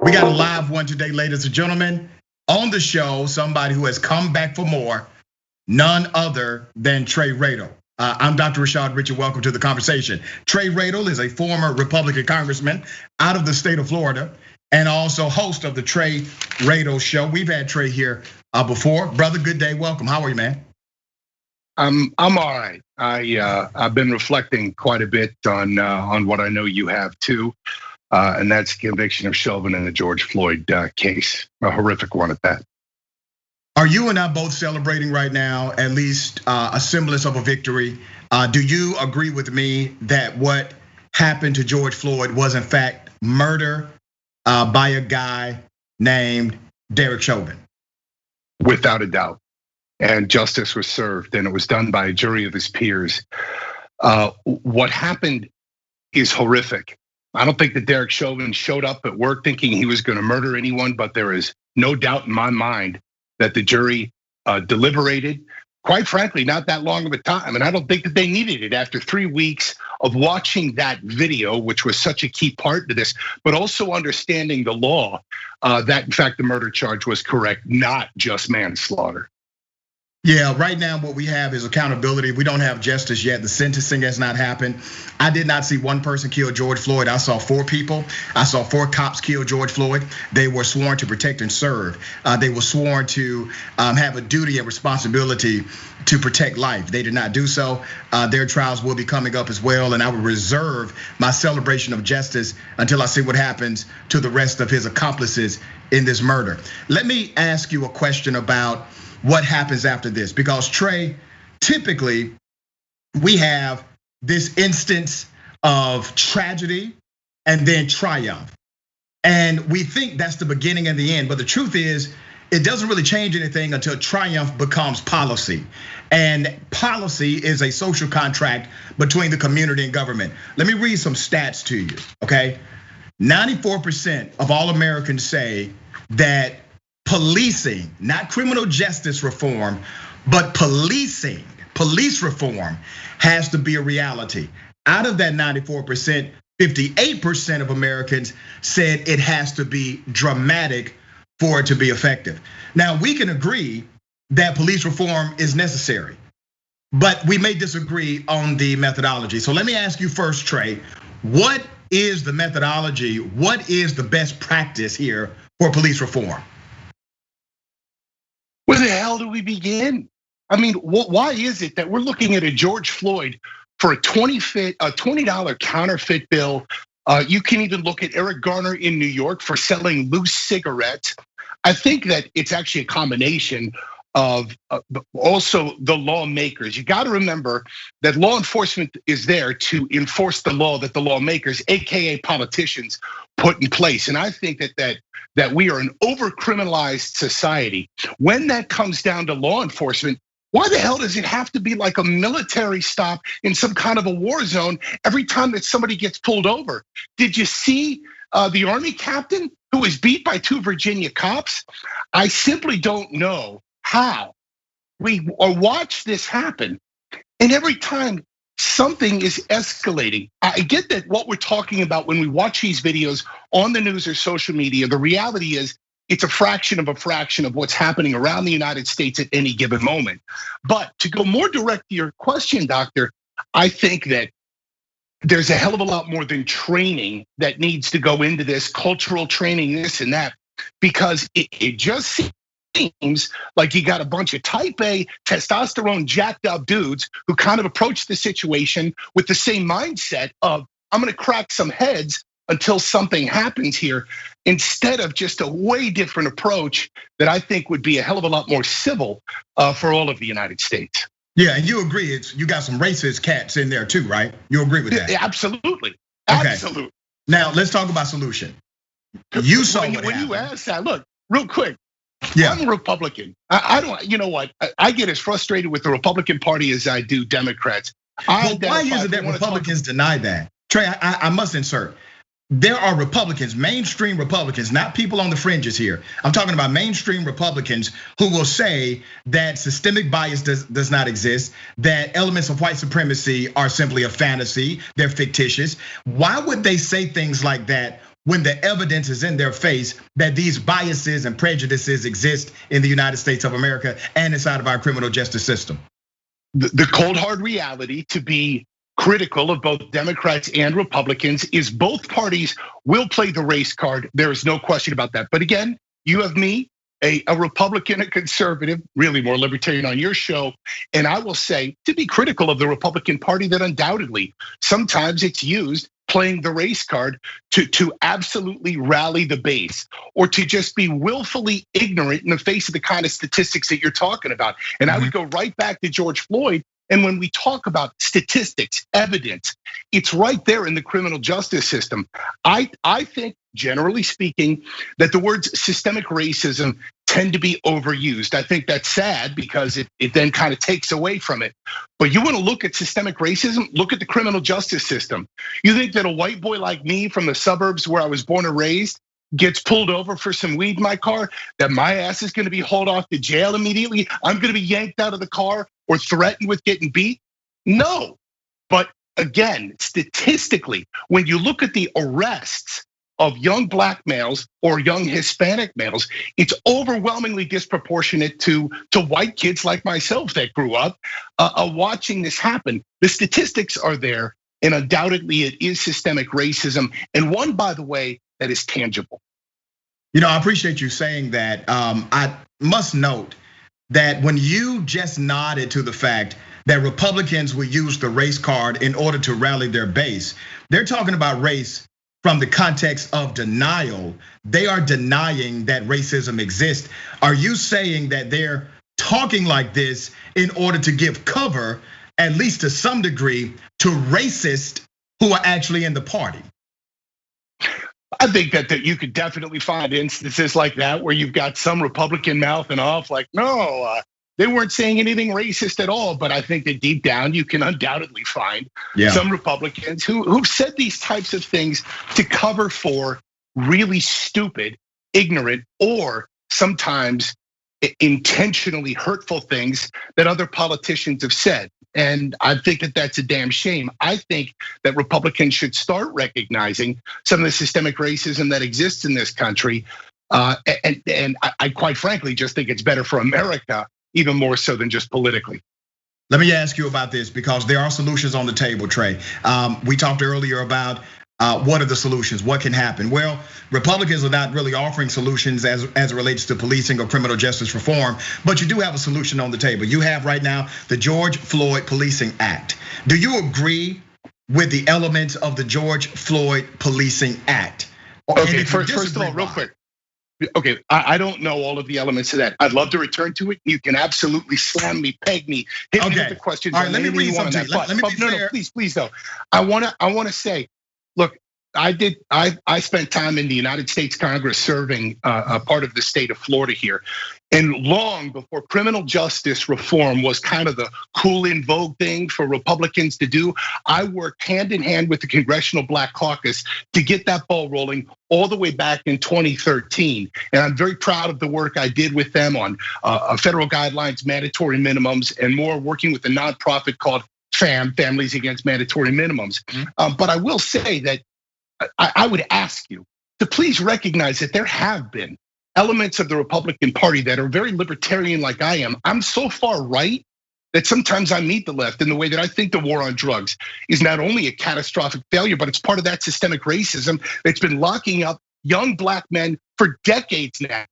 We got a live one today, ladies and gentlemen. On the show, somebody who has come back for more, none other than Trey Radel. I'm Dr. Rashad Richey, welcome to the conversation. Trey Radel is a former Republican congressman out of the state of Florida and also host of the Trey Radel Show. We've had Trey here before. Brother, good day, welcome. How are you, man? I'm all right. I've been reflecting quite a bit on what I know you have too. And that's the conviction of Chauvin in the George Floyd case, a horrific one at that. Are you and I both celebrating right now at least a semblance of a victory? Do you agree with me that what happened to George Floyd was in fact murder by a guy named Derek Chauvin? Without a doubt. And justice was served, and it was done by a jury of his peers. What happened is horrific. I don't think that Derek Chauvin showed up at work thinking he was going to murder anyone, but there is no doubt in my mind that the jury deliberated, quite frankly, not that long of a time. And I don't think that they needed it after 3 weeks of watching that video, which was such a key part to this, but also understanding the law, that in fact, the murder charge was correct, not just manslaughter. Yeah, right now what we have is accountability. We don't have justice yet. The sentencing has not happened. I did not see one person kill George Floyd. I saw 4 people. I saw 4 cops kill George Floyd. They were sworn to protect and serve. They were sworn to have a duty and responsibility to protect life. They did not do so. Their trials will be coming up as well. And I will reserve my celebration of justice until I see what happens to the rest of his accomplices in this murder. Let me ask you a question about what happens after this, because Trey, typically we have this instance of tragedy and then triumph. And we think that's the beginning and the end, but the truth is it doesn't really change anything until triumph becomes policy. And policy is a social contract between the community and government. Let me read some stats to you, okay? 94% of all Americans say that policing, not criminal justice reform, but policing, police reform has to be a reality. Out of that 94%, 58% of Americans said it has to be dramatic for it to be effective. Now, we can agree that police reform is necessary, but we may disagree on the methodology. So let me ask you first, Trey, what is the methodology? What is the best practice here for police reform? Where the hell do we begin? I mean, why is it that we're looking at a George Floyd for a $20 counterfeit bill? You can even look at Eric Garner in New York for selling loose cigarettes. I think that it's actually a combination of also the lawmakers. You got to remember that law enforcement is there to enforce the law that the lawmakers, AKA politicians, put in place. And I think that we are an over-criminalized society. When that comes down to law enforcement, why the hell does it have to be like a military stop in some kind of a war zone every time that somebody gets pulled over? Did you see the Army captain who was beat by 2 Virginia cops? I simply don't know how we watch this happen. And every time something is escalating. I get that what we're talking about when we watch these videos on the news or social media, the reality is it's a fraction of what's happening around the United States at any given moment. But to go more direct to your question, doctor, I think that there's a hell of a lot more than training that needs to go into this, cultural training, this and that, because it just seems like you got a bunch of type A testosterone jacked up dudes who kind of approach the situation with the same mindset of, I'm gonna crack some heads until something happens here, instead of just a way different approach that I think would be a hell of a lot more civil for all of the United States. Yeah, and you agree, you got some racist cats in there too, right? You agree with that? Absolutely, okay. Absolutely. Now let's talk about solution. You saw what happened. When you ask that, look, real quick. Yeah. I'm a Republican. I don't, you know what? I get as frustrated with the Republican Party as I do Democrats. Well, why is it that Republicans deny that? Trey, I must insert. There are Republicans, mainstream Republicans, not people on the fringes here. I'm talking about mainstream Republicans who will say that systemic bias does not exist, that elements of white supremacy are simply a fantasy, they're fictitious. Why would they say things like that when the evidence is in their face that these biases and prejudices exist in the United States of America and inside of our criminal justice system? The cold hard reality, to be critical of both Democrats and Republicans, is both parties will play the race card. There is no question about that. But again, you have me, a Republican, a conservative, really more libertarian on your show. And I will say, to be critical of the Republican Party, that undoubtedly sometimes it's used playing the race card to absolutely rally the base, or to just be willfully ignorant in the face of the kind of statistics that you're talking about. And I would go right back to George Floyd. And when we talk about statistics, evidence, it's right there in the criminal justice system. I think, generally speaking, that the words systemic racism tend to be overused. I think that's sad because it then kind of takes away from it. But you want to look at systemic racism, look at the criminal justice system. You think that a white boy like me from the suburbs where I was born and raised gets pulled over for some weed in my car, that my ass is gonna be hauled off to jail immediately? I'm gonna be yanked out of the car or threatened with getting beat? No. But again, statistically, when you look at the arrests of young black males or young Hispanic males, it's overwhelmingly disproportionate to white kids like myself that grew up watching this happen. The statistics are there, and undoubtedly it is systemic racism, and one, by the way, that is tangible. I appreciate you saying that. I must note that when you just nodded to the fact that Republicans will use the race card in order to rally their base, they're talking about race from the context of denial. They are denying that racism exists. Are you saying that they're talking like this in order to give cover, at least to some degree, to racists who are actually in the party? I think that you could definitely find instances like that where you've got some Republican mouthing off like, no, they weren't saying anything racist at all. But I think that deep down you can undoubtedly find some Republicans who've said these types of things to cover for really stupid, ignorant, or sometimes intentionally hurtful things that other politicians have said. And I think that that's a damn shame. I think that Republicans should start recognizing some of the systemic racism that exists in this country. And I quite frankly just think it's better for America, even more so than just politically. Let me ask you about this, because there are solutions on the table, Trey. We talked earlier about what are the solutions? What can happen? Well, Republicans are not really offering solutions as it relates to policing or criminal justice reform, but you do have a solution on the table. You have right now the George Floyd Policing Act. Do you agree with the elements of the George Floyd Policing Act? Okay, first of all, real quick. Okay, I don't know all of the elements of that. I'd love to return to it. You can absolutely slam me, peg me, hit me with the questions. All right, let me read something. Let me be fair. No, please though. I wanna say, look, I spent time in the United States Congress serving a part of the state of Florida here. And long before criminal justice reform was kind of the cool in vogue thing for Republicans to do, I worked hand in hand with the Congressional Black Caucus to get that ball rolling all the way back in 2013. And I'm very proud of the work I did with them on federal guidelines, mandatory minimums, and more, working with a nonprofit called Families Against Mandatory Minimums. But I will say that I would ask you to please recognize that there have been elements of the Republican Party that are very libertarian like I am. I'm so far right that sometimes I meet the left in the way that I think the war on drugs is not only a catastrophic failure, but it's part of that systemic racism that's been locking up young black men for decades now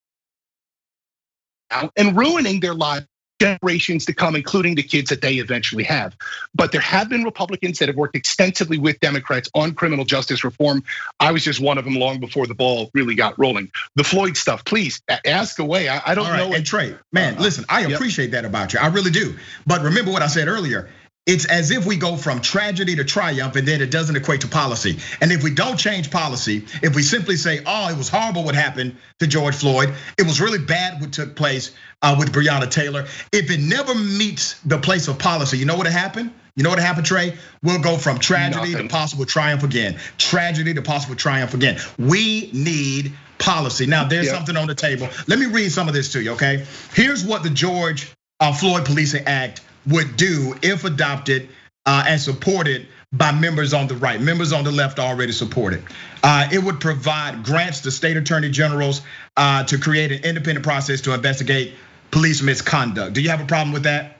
and ruining their lives, generations to come, including the kids that they eventually have. But there have been Republicans that have worked extensively with Democrats on criminal justice reform. I was just one of them long before the ball really got rolling. The Floyd stuff, please ask away. I don't know. And Trey, man, listen, I appreciate that about you. I really do. But remember what I said earlier. It's as if we go from tragedy to triumph and then it doesn't equate to policy. And if we don't change policy, if we simply say, oh, it was horrible what happened to George Floyd, it was really bad what took place with Breonna Taylor. If it never meets the place of policy, you know what happened? You know what happened, Trey? We'll go from tragedy to possible triumph again. Tragedy to possible triumph again. We need policy. Now, there's something on the table. Let me read some of this to you, okay? Here's what the George Floyd Policing Act would do if adopted and supported by members on the right. Members on the left already support it. It would provide grants to state attorney generals to create an independent process to investigate police misconduct. Do you have a problem with that?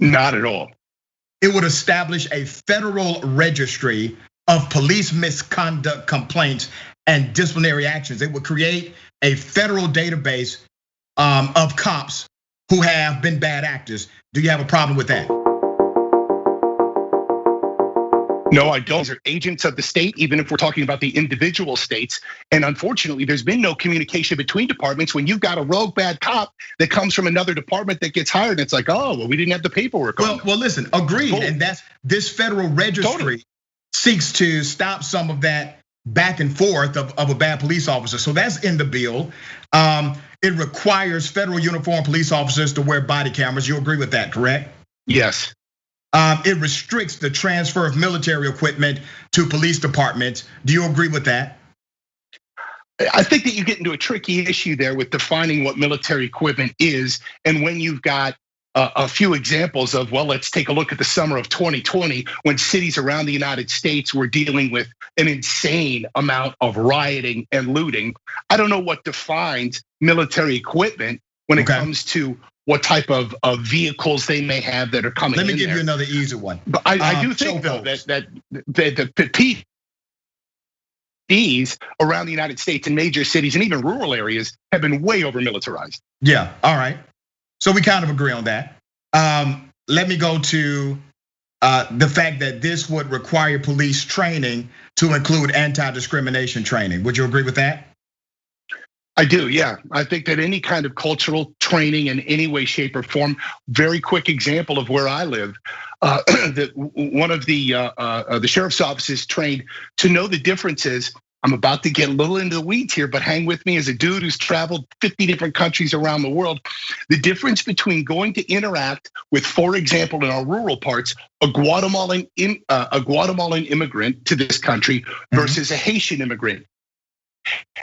Not at all. It would establish a federal registry of police misconduct complaints and disciplinary actions. It would create a federal database of cops who have been bad actors. Do you have a problem with that? No, I don't. They're agents of the state, even if we're talking about the individual states. And unfortunately, there's been no communication between departments. When you've got a rogue bad cop that comes from another department that gets hired, it's like, oh, well, we didn't have the paperwork. Well, listen, agreed. Cool. And that's this federal registry seeks to stop some of that back and forth of a bad police officer. So that's in the bill. It requires federal uniformed police officers to wear body cameras. You agree with that, correct? Yes. It restricts the transfer of military equipment to police departments. Do you agree with that? I think that you get into a tricky issue there with defining what military equipment is. And when you've got a few examples of, well, let's take a look at the summer of 2020 when cities around the United States were dealing with an insane amount of rioting and looting. I don't know what defines military equipment when it comes to what type of vehicles they may have that are coming in. Let me give you another easy one. But I do think though that the PDs around the United States in major cities and even rural areas have been way over militarized. Yeah, all right. So we kind of agree on that. Let me go to the fact that this would require police training to include anti-discrimination training. Would you agree with that? I do, yeah. I think that any kind of cultural training in any way, shape, or form. Very quick example of where I live. That one of the sheriff's offices trained to know the differences. I'm about to get a little into the weeds here, but hang with me as a dude who's traveled 50 different countries around the world. The difference between going to interact with, for example, in our rural parts, a Guatemalan immigrant to this country versus a Haitian immigrant.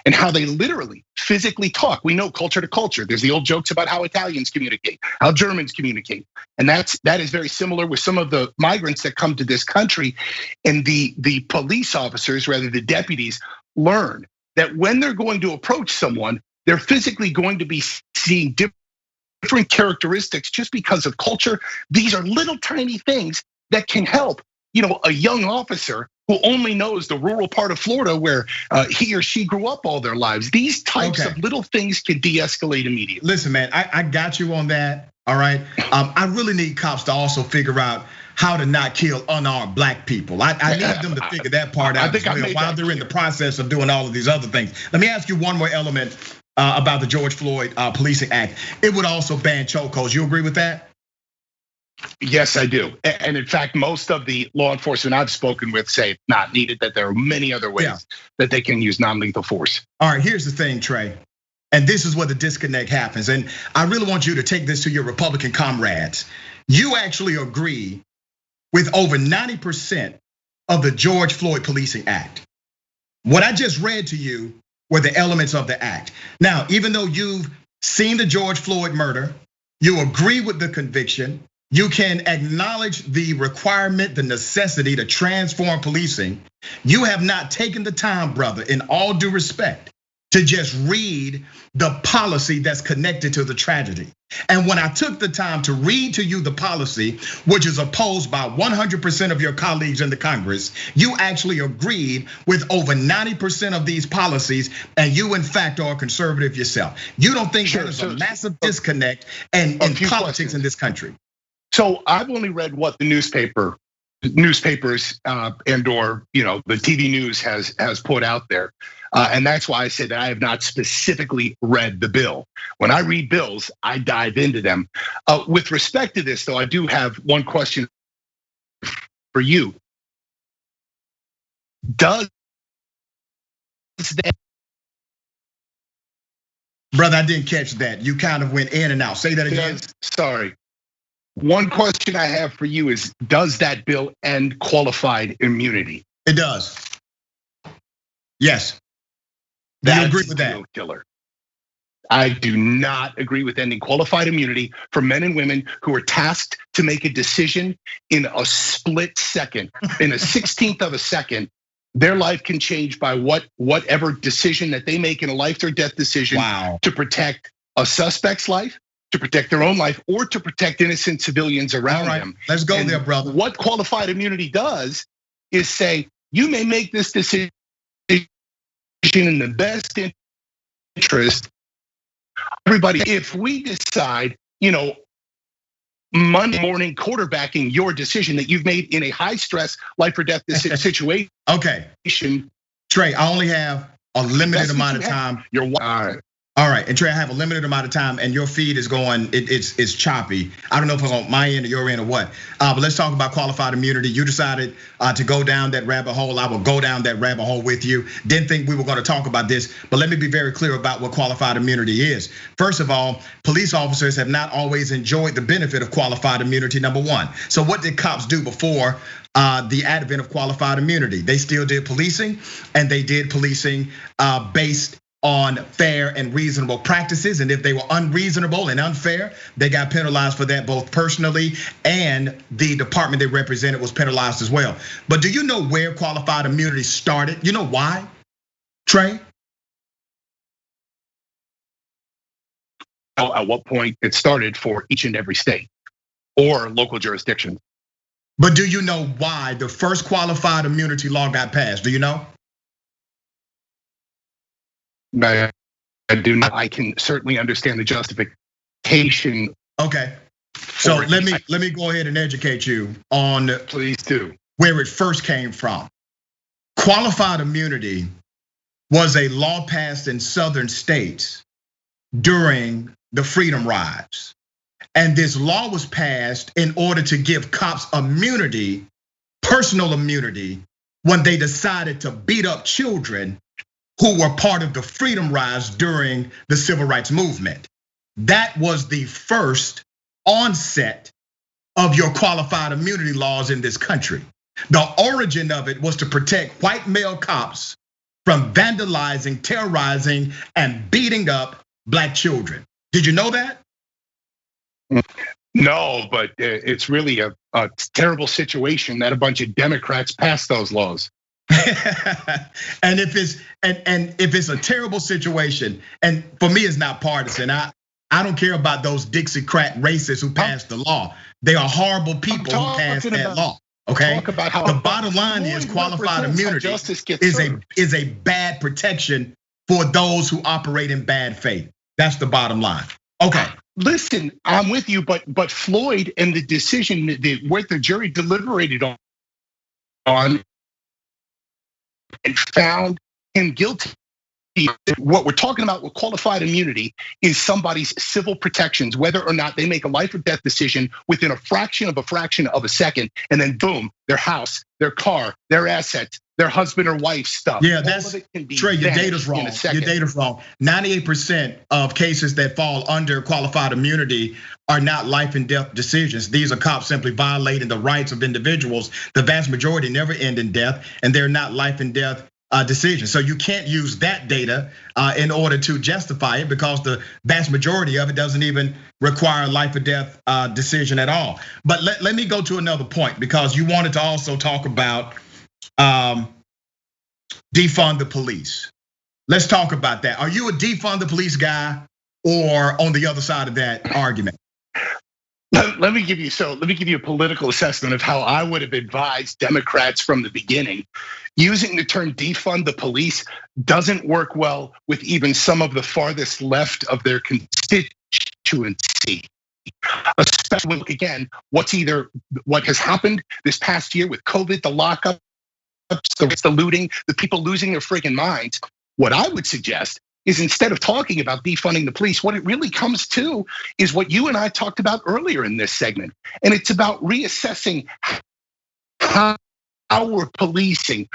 And how they literally physically talk. We know culture to culture. There's the old jokes about how Italians communicate, how Germans communicate. And that is very similar with some of the migrants that come to this country. And the police officers, rather the deputies, learn that when they're going to approach someone, they're physically going to be seeing different characteristics just because of culture. These are little tiny things that can help, a young officer who only knows the rural part of Florida where he or she grew up all their lives. These types of little things can de-escalate immediately. Listen, man, I got you on that, all right? I really need cops to also figure out how to not kill unarmed black people. I need them to figure that part out as well while they're in the process of doing all of these other things. Let me ask you one more element about the George Floyd Policing Act. It would also ban chokeholds. You agree with that? Yes, I do. And in fact, most of the law enforcement I've spoken with say it's not needed, that there are many other ways that they can use non-lethal force. All right, here's the thing, Trey. And this is where the disconnect happens. And I really want you to take this to your Republican comrades. You actually agree with over 90% of the George Floyd Policing Act. What I just read to you were the elements of the act. Now, even though you've seen the George Floyd murder, you agree with the conviction, you can acknowledge the requirement, the necessity to transform policing. You have not taken the time, brother, in all due respect, to just read the policy that's connected to the tragedy. And when I took the time to read to you the policy, which is opposed by 100% of your colleagues in the Congress, you actually agreed with over 90% of these policies, and you in fact are a conservative yourself. You don't think there's a massive disconnect in politics in this country? So I've only read what the newspapers and or the TV news has put out there. And that's why I said that I have not specifically read the bill. When I read bills, I dive into them. With respect to this, though, I do have one question for you. Does that? Brother, I didn't catch that. You kind of went in and out. Say that again. Sorry. One question I have for you is, does that bill end qualified immunity? It does. Yes. Do you agree with that? Killer. I do not agree with ending qualified immunity for men and women who are tasked to make a decision in a split second, in a 16th of a second. Their life can change by whatever decision that they make in a life or death decision to protect a suspect's life, to protect their own life, or to protect innocent civilians around them. Let's go there, brother. What qualified immunity does is say, you may make this decision in the best interest everybody. If we decide, Monday morning quarterbacking your decision that you've made in a high stress life or death situation. Okay, Trey, I only have a limited amount of time. All right, and Trey, I have a limited amount of time, and your feed is going, it's choppy. I don't know if it's on my end or your end or what. But let's talk about qualified immunity. You decided to go down that rabbit hole. I will go down that rabbit hole with you. Didn't think we were going to talk about this, but let me be very clear about what qualified immunity is. First of all, police officers have not always enjoyed the benefit of qualified immunity, number one. So what did cops do before the advent of qualified immunity? They still did policing, and they did policing based on fair and reasonable practices. And if they were unreasonable and unfair, they got penalized for that, both personally, and the department they represented was penalized as well. But do you know where qualified immunity started? You know why, Trey? At what point it started for each and every state or local jurisdiction. But do you know why the first qualified immunity law got passed? Do you know? I do not. I can certainly understand the justification. Okay, so let me go ahead and educate you on. Please do. Where it first came from. Qualified immunity was a law passed in southern states during the Freedom Rides, and this law was passed in order to give cops immunity, personal immunity, when they decided to beat up children who were part of the Freedom Rides during the Civil Rights Movement. That was the first onset of your qualified immunity laws in this country. The origin of it was to protect white male cops from vandalizing, terrorizing, and beating up black children. Did you know that? No, but it's really a terrible situation that a bunch of Democrats passed those laws. And if it's a terrible situation, and for me it's not partisan. I don't care about those Dixiecrat racists who passed the law. They are horrible people who passed that law. Okay. The bottom line is qualified immunity is a bad protection for those who operate in bad faith. That's the bottom line. Okay. Listen, I'm with you, but Floyd and the decision that what the jury deliberated on and found him guilty. What we're talking about with qualified immunity is somebody's civil protections, whether or not they make a life or death decision within a fraction of a second, and then boom, their house, their car, their assets, their husband or wife stuff. Yeah, that's Trey, your data's wrong. Your data's wrong. 98% of cases that fall under qualified immunity are not life and death decisions. These are cops simply violating the rights of individuals. The vast majority never end in death, and they're not life and death decisions. So you can't use that data in order to justify it, because the vast majority of it doesn't even require a life or death decision at all. But let me go to another point, because you wanted to also talk about defund the police. Let's talk about that. Are you a defund the police guy, or on the other side of that argument? Let me give you a political assessment of how I would have advised Democrats from the beginning. Using the term defund the police doesn't work well with even some of the farthest left of their constituency. Especially when, again, what has happened this past year with COVID, the lockups, the looting, the people losing their freaking minds. What I would suggest is, instead of talking about defunding the police, what it really comes to is what you and I talked about earlier in this segment. And it's about reassessing how we're policing,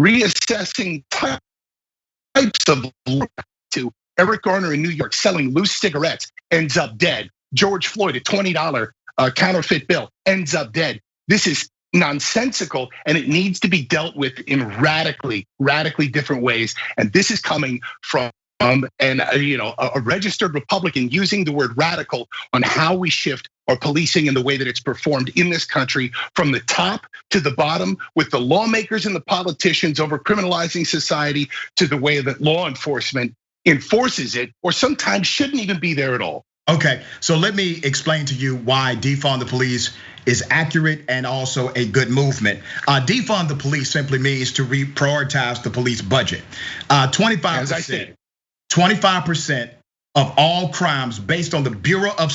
reassessing types of to Eric Garner in New York selling loose cigarettes, ends up dead. George Floyd, a $20 counterfeit bill, ends up dead. This is nonsensical, and it needs to be dealt with in radically different ways. And this is coming from and a registered Republican using the word radical on how we shift our policing and the way that it's performed in this country from the top to the bottom, with the lawmakers and the politicians over criminalizing society, to the way that law enforcement enforces it, or sometimes shouldn't even be there at all. Okay, so let me explain to you why defund the police is accurate and also a good movement. Defund the police simply means to reprioritize the police budget. 25% of all crimes, based on the Bureau of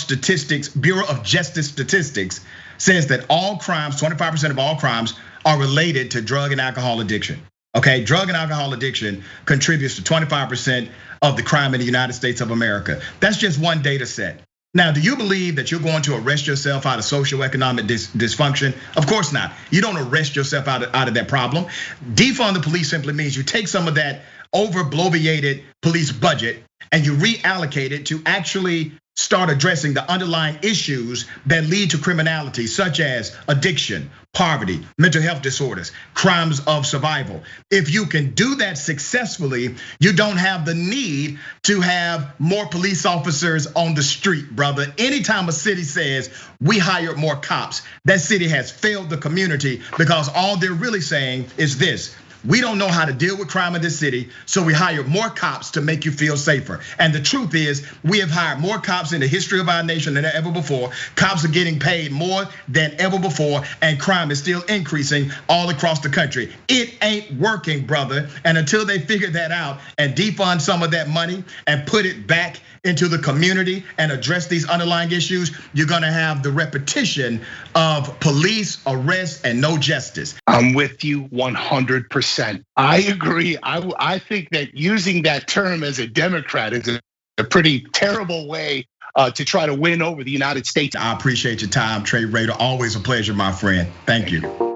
Justice statistics, says that all crimes, 25% of all crimes, are related to drug and alcohol addiction. Okay, drug and alcohol addiction contributes to 25% of the crime in the United States of America. That's just one data set. Now, do you believe that you're going to arrest yourself out of socioeconomic dysfunction? Of course not. You don't arrest yourself out of that problem. Defund the police simply means you take some of that over-bloviated police budget and you reallocate it to actually start addressing the underlying issues that lead to criminality, such as addiction, poverty, mental health disorders, crimes of survival. If you can do that successfully, you don't have the need to have more police officers on the street, brother. Anytime a city says we hired more cops, that city has failed the community, because all they're really saying is this: we don't know how to deal with crime in this city, so we hire more cops to make you feel safer. And the truth is, we have hired more cops in the history of our nation than ever before. Cops are getting paid more than ever before, and crime is still increasing all across the country. It ain't working, brother. And until they figure that out and defund some of that money and put it back into the community and address these underlying issues, you're gonna have the repetition of police arrests and no justice. I'm with you 100%. I agree. I think that using that term as a Democrat is a pretty terrible way to try to win over the United States. I appreciate your time, Trey Raider. Always a pleasure, my friend. Thank you.